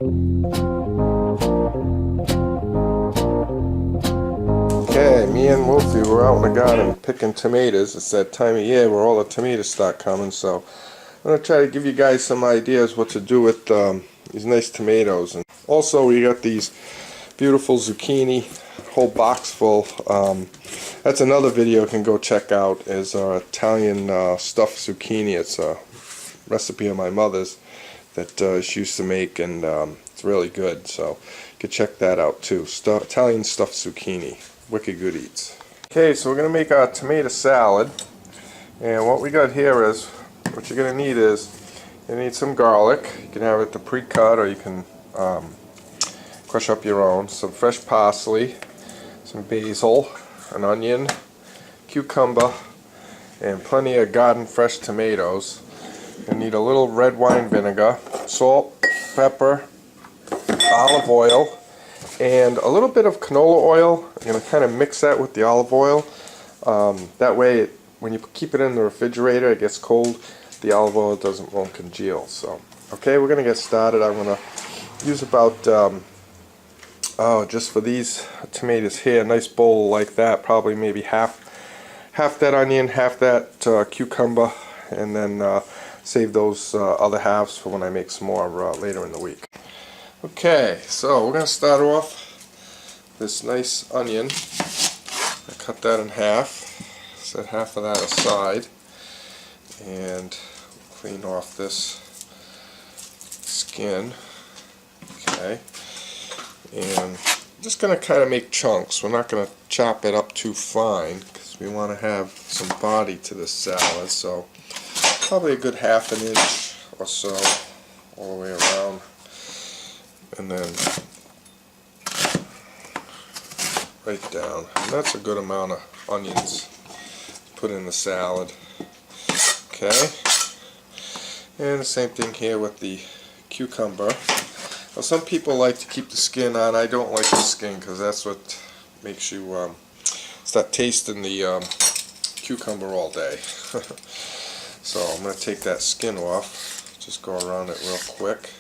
Okay, me and Wolfie were out in the garden picking tomatoes. It's that time of year where all the tomatoes start coming, so I'm going to try to give you guys some ideas what to do with these nice tomatoes. And also we got these beautiful zucchini, whole box full. That's another video you can go check out, is Italian stuffed zucchini. It's a recipe of my mother's that she used to make, and it's really good, so you can check that out too. Italian stuffed zucchini, wicked good eats. Okay, so we're going to make our tomato salad, and what we got here is, what you're going to need is, you need some garlic. You can have it pre-cut, or you can crush up your own. Some fresh parsley, some basil, an onion, cucumber, and plenty of garden fresh tomatoes. You need a little red wine vinegar, salt, pepper, olive oil, and a little bit of canola oil. I'm going to kind of mix that with the olive oil. That way, when you keep it in the refrigerator, it gets cold, the olive oil won't congeal. So, okay, we're going to get started. I'm going to use about, just for these tomatoes here, a nice bowl like that, probably maybe half that onion, half that cucumber, and then save those other halves for when I make some more later in the week. Okay, so we're going to start off this nice onion. I cut that in half, set half of that aside, and clean off this skin. Okay, and I'm just going to kind of make chunks. We're not going to chop it up too fine because we want to have some body to this salad, so probably a good ½ an inch or so all the way around, and then right down. And that's a good amount of onions to put in the salad. Okay, and the same thing here with the cucumber. Now, some people like to keep the skin on. I don't like the skin because that's what makes you start tasting the cucumber all day. So I'm going to take that skin off, just go around it real quick.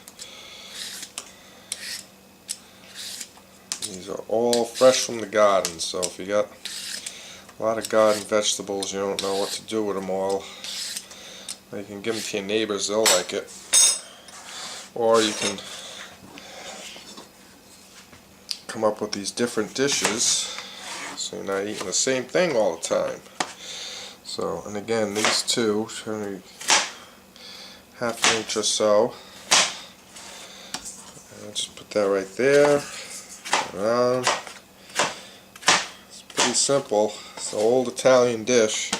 These are all fresh from the garden, so if you got a lot of garden vegetables, you don't know what to do with them all, you can give them to your neighbors, they'll like it. Or you can come up with these different dishes, so you're not eating the same thing all the time. So, and again, these two, ½ an inch or so. And just put that right there. Around. It's pretty simple. It's an old Italian dish.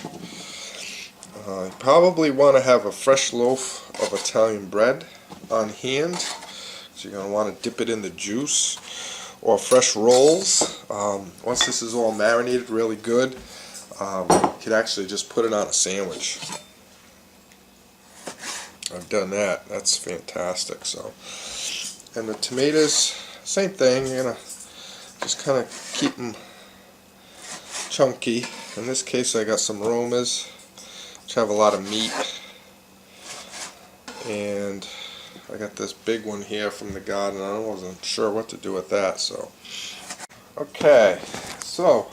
You probably want to have a fresh loaf of Italian bread on hand, so you're going to want to dip it in the juice, or fresh rolls. Once this is all marinated really good, you could actually just put it on a sandwich. I've done that. That's fantastic. So, and the tomatoes, same thing. You're gonna just kind of keep them chunky. In this case, I got some Romas, which have a lot of meat, and I got this big one here from the garden. I wasn't sure what to do with that. So, okay, so.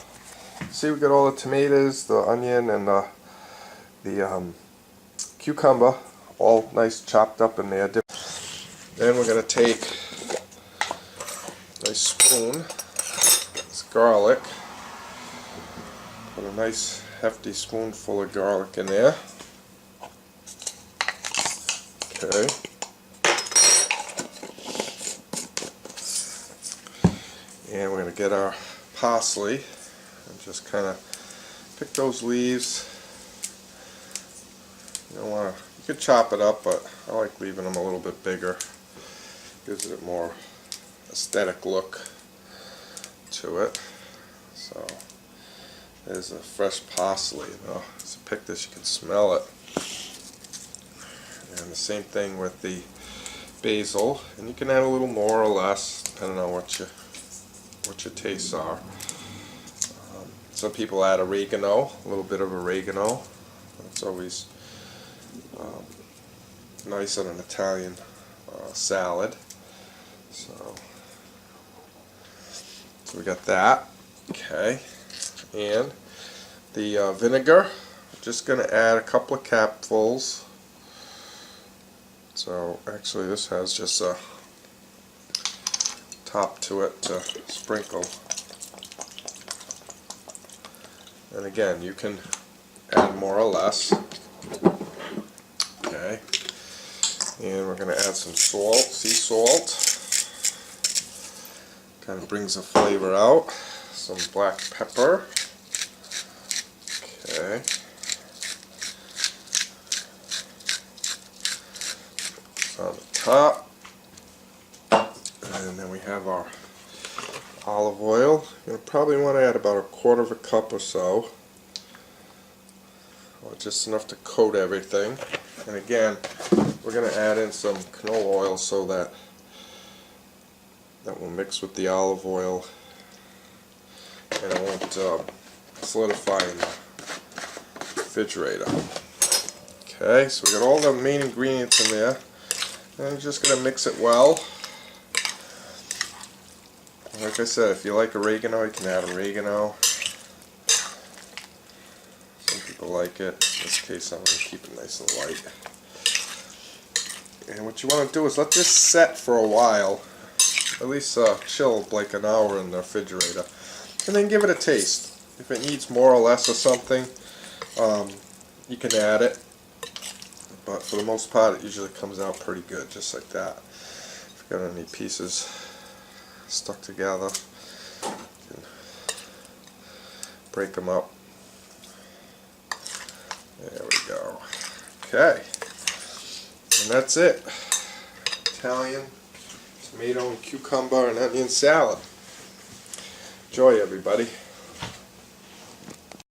See, we got all the tomatoes, the onion, and the cucumber all nice chopped up in there. Then we're going to take a nice spoon, this garlic, put a nice hefty spoonful of garlic in there. Okay. And we're going to get our parsley. And just kind of pick those leaves. You don't want to. You could chop it up, but I like leaving them a little bit bigger. Gives it a more aesthetic look to it. So there's a fresh parsley. You know, as you pick this, you can smell it. And the same thing with the basil, and you can add a little more or less depending on what your tastes are. Some people add oregano, a little bit of oregano. That's always nice on an Italian salad. So we got that. Okay, and the vinegar, I'm just going to add a couple of capfuls. So actually this has just a top to it to sprinkle. And again, you can add more or less. Okay, and we're going to add some salt, sea salt. Kind of brings the flavor out. Some black pepper. Okay. On the top. And then we have our olive oil. You'll probably want to add about 1/4 cup or so. Or just enough to coat everything. And again, we're going to add in some canola oil so that will mix with the olive oil and it won't solidify in the refrigerator. Okay, so we got all the main ingredients in there, and I'm just going to mix it well. Like I said, if you like oregano, you can add oregano. Some people like it. In this case, I'm going to keep it nice and light. And what you want to do is let this set for a while. At least chill like an hour in the refrigerator, and then give it a taste. If it needs more or less or something, you can add it, but for the most part it usually comes out pretty good, just like that. If you've got any pieces stuck together, you can break them up. There we go. Okay, and that's it. Italian tomato and cucumber and onion salad. Enjoy, everybody.